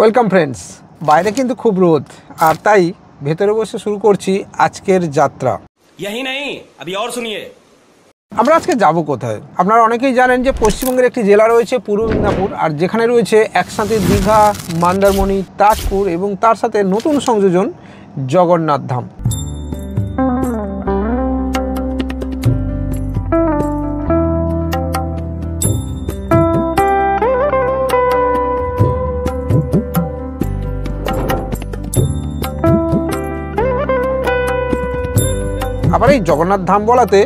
Welcome friends. বাইরে কিন্তু খুব রোদ, আর তাই ভেতরে বসে শুরু করছি আজকের যাত্রা। यही नहीं, अभी और सुनिए। আমরা আজকে যাব কোথায়? আপনারা অনেকেই জানেন যে পশ্চিমবঙ্গের একটি জেলা রয়েছে পূর্ব মেদিনীপুর, আর যেখানে রয়েছে একসাথে দীঘা, মন্দারমণি, তাজপুর এবং তার সাথে নতুন সংযোজন জগন্নাথ ধাম। আবার এই জগন্নাথ ধাম বলাতে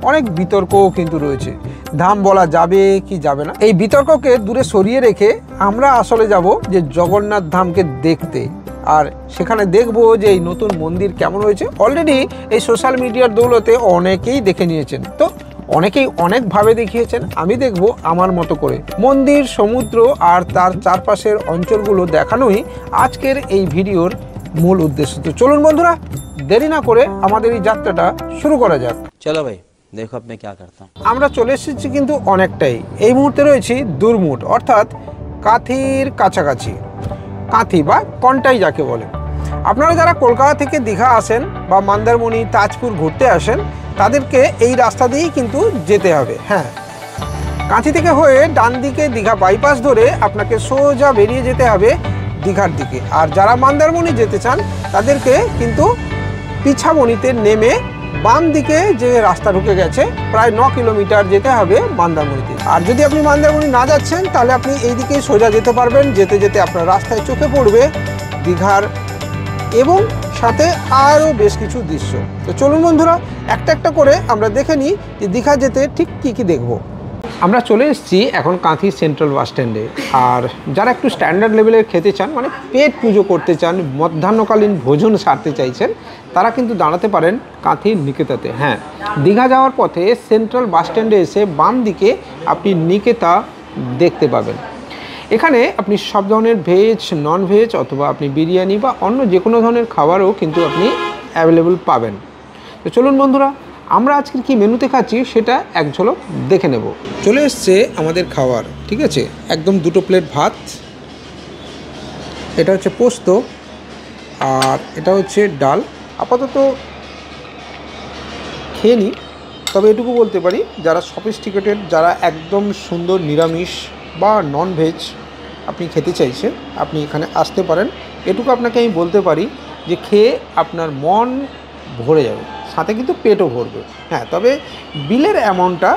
অনেক বিতর্কও কিন্তু রয়েছে। ধাম বলা যাবে কি যাবে না, এই বিতর্ককে দূরে সরিয়ে রেখে আমরা আসলে যাব যে জগন্নাথ ধামকে দেখতে, আর সেখানে দেখব যে এই নতুন মন্দির কেমন হয়েছে। অলরেডি এই সোশ্যাল মিডিয়ার দৌলতে অনেকেই দেখে নিয়েছেন, তো অনেকেই অনেকভাবে দেখিয়েছেন। আমি দেখব আমার মতো করে। মন্দির, সমুদ্র আর তার চারপাশের অঞ্চলগুলো দেখানোই আজকের এই ভিডিওর মূল উদ্দেশ্য। তো চলুন বন্ধুরা, দেরি না করে আমাদের এই যাত্রাটা শুরু করা যাক। চলো ভাই, দেখো আপনি কি করতে। আমরা চলে এসেছি কিন্তু অনেকটাই। এই মুহূর্তে রয়েছি দুরমুট, অর্থাৎ কাঁথির কাছাকাছি। কাঁথি বা কন্টাই যাকে বলে। আপনারা যারা কলকাতা থেকে দীঘা আসেন বা মন্দারমণি, তাজপুর ঘুরতে আসেন, তাদেরকে এই রাস্তা দিয়েই কিন্তু যেতে হবে। হ্যাঁ, কাঁথি থেকে হয়ে ডান দিকে দীঘা বাইপাস ধরে আপনাকে সোজা বেরিয়ে যেতে হবে দীঘার দিকে। আর যারা মন্দারমণি যেতে চান তাদেরকে কিন্তু পিছামণিতে নেমে বাম দিকে যে রাস্তা ঢুকে গেছে প্রায় 9 কিলোমিটার যেতে হবে মন্দারমণিতে। আর যদি আপনি মন্দারমণি না যাচ্ছেন তাহলে আপনি এই দিকেই সোজা যেতে পারবেন। যেতে যেতে আপনার রাস্তায় চোখে পড়বে দীঘার এবং সাথে আরও বেশ কিছু দৃশ্য। তো চলুন বন্ধুরা, একটা একটা করে আমরা দেখে নিই যে দীঘা যেতে ঠিক কী কী দেখব। আমরা চলে এসেছি এখন কাঁথি সেন্ট্রাল বাস স্ট্যান্ডে। আর যারা একটু স্ট্যান্ডার্ড লেভেলের খেতে চান, মানে পেট পুজো করতে চান, মধ্যাহ্নকালীন ভোজন সারতে চাইছেন, তারা কিন্তু দাঁড়াতে পারেন কাঁথির নিকেতাতে। হ্যাঁ, দীঘা যাওয়ার পথে সেন্ট্রাল বাস স্ট্যান্ডে এসে বাম দিকে আপনি নিকেতা দেখতে পাবেন। এখানে আপনি সব ধরনের ভেজ, নন ভেজ অথবা আপনি বিরিয়ানি বা অন্য যে কোনো ধরনের খাবারও কিন্তু আপনি অ্যাভেলেবল পাবেন। তো চলুন বন্ধুরা, আমরা আজকের কি মেনুতে খাচ্ছি সেটা এক ঝলক দেখে নেব। চলে এসছে আমাদের খাবার, ঠিক আছে। একদম 2 প্লেট ভাত, এটা হচ্ছে পোস্ত, আর এটা হচ্ছে ডাল। আপাতত খেয়ে নিই, তবে এটুকু বলতে পারি যারা সফিস্টিকেটেড, যারা একদম সুন্দর নিরামিষ বা নন ভেজ আপনি খেতে চাইছেন, আপনি এখানে আসতে পারেন। এটুকু আপনাকে আমি বলতে পারি যে খেয়ে আপনার মন ভরে যাবে, সাথে কিন্তু পেটও ভরবে। হ্যাঁ, তবে বিলের অ্যামাউন্টটা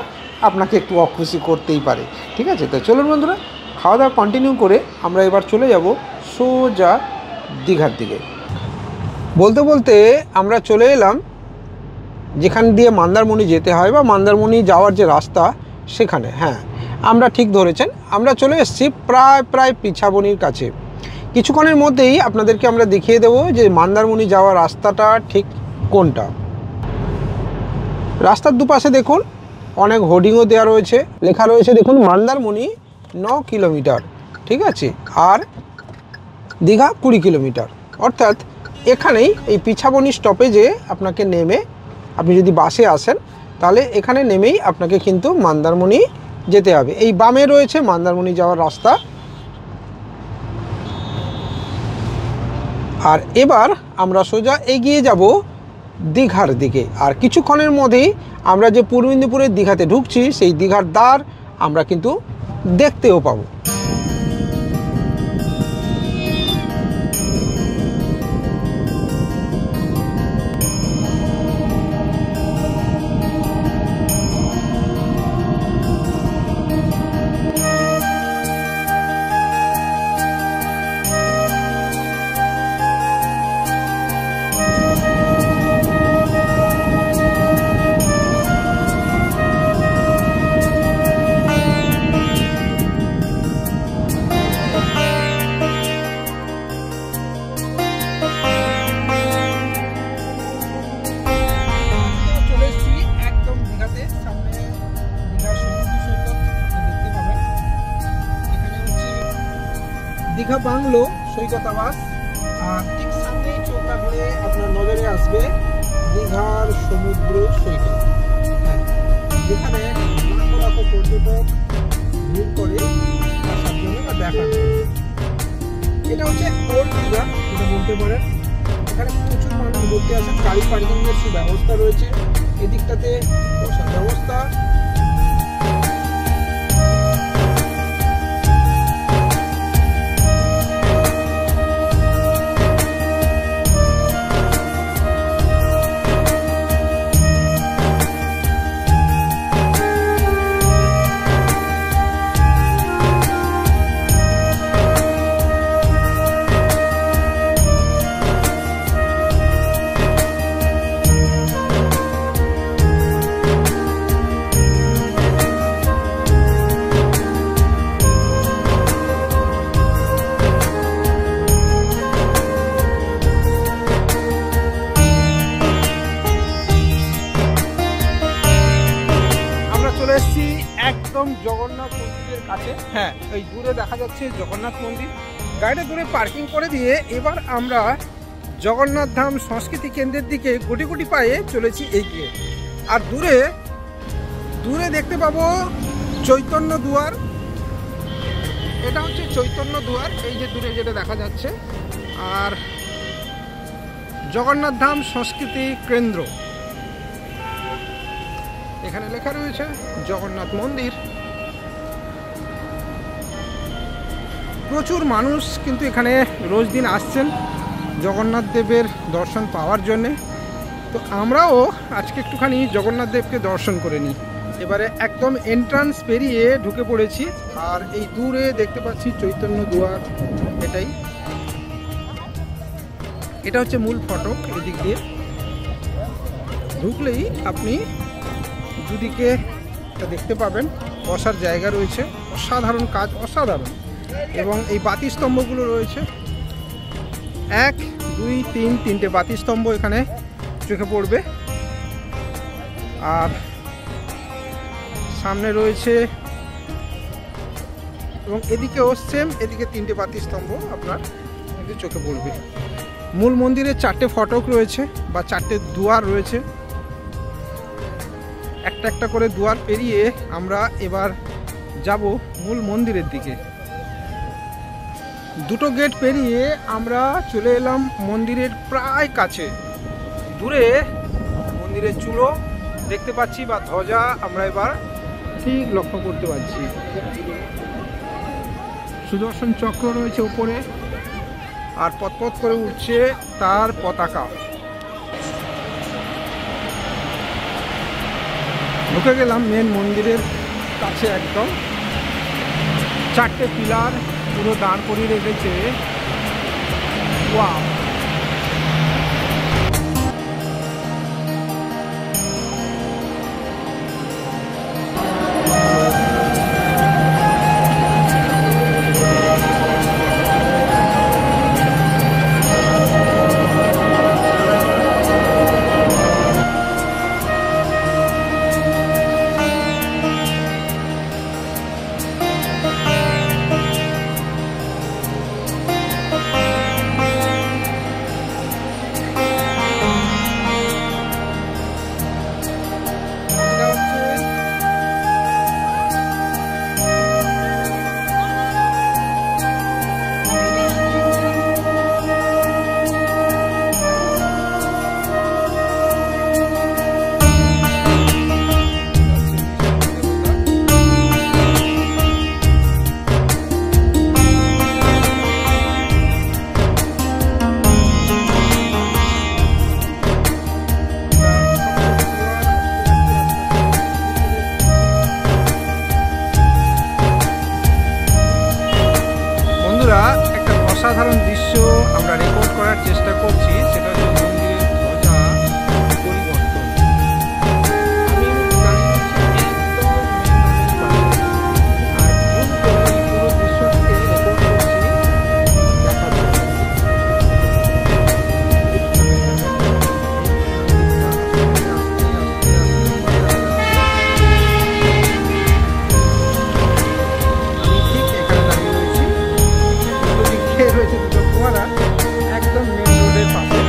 আপনাকে একটু অখুশি করতেই পারে, ঠিক আছে। তো চলুন বন্ধুরা, খাওয়া দাওয়া কন্টিনিউ করে আমরা এবার চলে যাব সোজা দীঘার দিকে। বলতে বলতে আমরা চলে এলাম যেখান দিয়ে মন্দারমণি যেতে হয় বা মন্দারমণি যাওয়ার যে রাস্তা সেখানে। হ্যাঁ, আমরা ঠিক ধরেছেন, আমরা চলে এসেছি প্রায় পিছাবনির কাছে। কিছুক্ষণের মধ্যেই আপনাদেরকে আমরা দেখিয়ে দেবো যে মন্দারমণি যাওয়ার রাস্তাটা ঠিক কোনটা। রাস্তার দুপাশে দেখুন অনেক হোর্ডিংও দেওয়া রয়েছে, লেখা রয়েছে দেখুন মন্দারমণি 9 কিলোমিটার, ঠিক আছে, আর দীঘা 20 কিলোমিটার। অর্থাৎ এখানেই এই পিছাবনি স্টপেজে আপনাকে নেমে, আপনি যদি বাসে আসেন তাহলে এখানে নেমেই আপনাকে কিন্তু মন্দারমণি যেতে হবে। এই বামে রয়েছে মন্দারমণি যাওয়ার রাস্তা। আর এবার আমরা সোজা এগিয়ে যাব দীঘার দিকে। আর কিছুক্ষণের মধ্যেই আমরা যে পূর্ব মেদিনীপুরের দীঘাতে ঢুকছি সেই দীঘার দ্বার আমরা কিন্তু দেখতেও পাবো। দীঘা বাংলো সৈকতাবাস, আর ঠিক সামনেই চোখ রাখলে আপনার নজরে আসবে দীঘার সমুদ্র সৈকত। হ্যাঁ, যেখানে লাখো লাখো পর্যটক ভিড় করে আসার জন্য বা দেখার জন্য। এটা হচ্ছে ওল্ড দীঘা, যেটা বলতে পারেন। এখানে প্রচুর মানুষ ঘুরতে আসেন, গাড়ি পার্কিংয়ের সুব্যবস্থা রয়েছে, এদিকটাতে বসার ব্যবস্থা। একদম জগন্নাথ মন্দিরের কাছে। হ্যাঁ, এই দূরে দেখা যাচ্ছে জগন্নাথ মন্দির। গাড়িটা দূরে পার্কিং করে দিয়ে এবার আমরা জগন্নাথ ধাম সংস্কৃতি কেন্দ্রের দিকে গুটি গুটি পায়ে চলেছি এগিয়ে। আর দূরে দূরে দেখতে পাবো চৈতন্য দুয়ার। এটা হচ্ছে চৈতন্য দুয়ার, এই যে দূরে যেটা দেখা যাচ্ছে। আর জগন্নাথ ধাম সংস্কৃতি কেন্দ্র, এখানে লেখা রয়েছে জগন্নাথ মন্দির। প্রচুর মানুষ কিন্তু এখানে রোজ দিন আসছেন জগন্নাথ দেবের দর্শন পাওয়ার জন্যে। তো আমরাও আজকে একটুখানি জগন্নাথ দেবকে দর্শন করে নিই। এবারে একদম এন্ট্রান্স পেরিয়ে ঢুকে পড়েছি। আর এই দূরে দেখতে পাচ্ছি চৈতন্য দুয়ার, এটা হচ্ছে মূল ফটক। এদিক দিয়ে ঢুকলেই আপনি দুদিকে দেখতে পাবেন বসার জায়গা রয়েছে, অসাধারণ কাজ, অসাধারণ। এবং এই বাতিস্তম্ভগুলো রয়েছে, 1 2 3 তিনটে বাতিস্তম্ভ এখানে চোখে পড়বে। আর সামনে রয়েছে, এবং এদিকেও সেম, এদিকে 3টে বাতিস্তম্ভ আপনার চোখে পড়বে। মূল মন্দিরে 4টে ফটক রয়েছে বা 4টে দুয়ার রয়েছে। একটা একটা করে দুয়ার পেরিয়ে আমরা এবার যাব মূল মন্দিরের দিকে। 2টো গেট পেরিয়ে আমরা চলে এলাম মন্দিরের প্রায় কাছে। দূরে মন্দিরের চূড়ো দেখতে পাচ্ছি বা ধ্বজা আমরা এবার ঠিক লক্ষ্য করতে পারছি। সুদর্শন চক্র রয়েছে উপরে, আর পথ করে উঠছে তার পতাকা। ঢুকে গেলাম মেন মন্দিরের কাছে একদম। 4টে পিলার পুরো দাঁড় করিয়ে রেখেছে। ওয়াও! অসাধারণ দৃশ্য আমরা রেকর্ড করার চেষ্টা করছি। সেটা হচ্ছে মন্দিরের ধ্বজা পরিবর্তন। আমি দাঁড়িয়ে পুরো দৃশ্যটিকে রেকর্ড করছি দেখার জন্য। আমি ঠিক এখানে দাঁড়িয়ে রয়েছি, রয়েছে দুটো ফোয়ারা একদম মেন রোডের পাশে।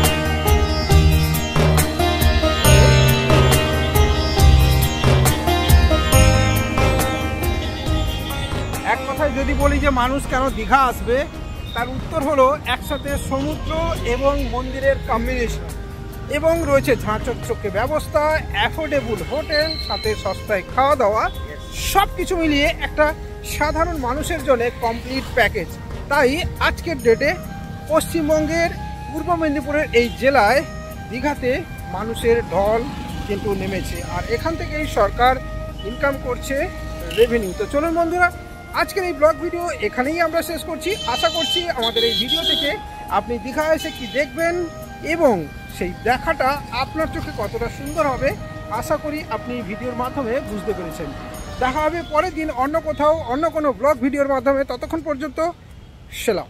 এক কথায় যদি বলি যে মানুষ কেন দীঘা আসবে, তার উত্তর হলো একসাথে সমুদ্র এবং মন্দিরের কম্বিনেশন, এবং রয়েছে ঝাঁচকচকে ব্যবস্থা, অ্যাফোর্ডেবল হোটেল, সাথে সস্তায় খাওয়া দাওয়া, সব কিছু মিলিয়ে একটা সাধারণ মানুষের জন্য কমপ্লিট প্যাকেজ। তাই আজকের ডেটে পশ্চিমবঙ্গের পূর্ব মেদিনীপুরের এই জেলায় দীঘাতে মানুষের ঢল কিন্তু নেমেছে, আর এখান থেকেই সরকার ইনকাম করছে রেভিনিউ। তো চলুন বন্ধুরা, আজকের এই ব্লগ ভিডিও এখানেই আমরা শেষ করছি। আশা করছি আমাদের এই ভিডিও থেকে আপনি দীঘা এসে কি দেখবেন এবং সেই দেখাটা আপনার চোখে কতটা সুন্দর হবে, আশা করি আপনি ভিডিওর মাধ্যমে বুঝতে পেরেছেন। দেখা হবে পরের দিন অন্য কোথাও অন্য কোনো ব্লগ ভিডিওর মাধ্যমে। ততক্ষণ পর্যন্ত সেলাম।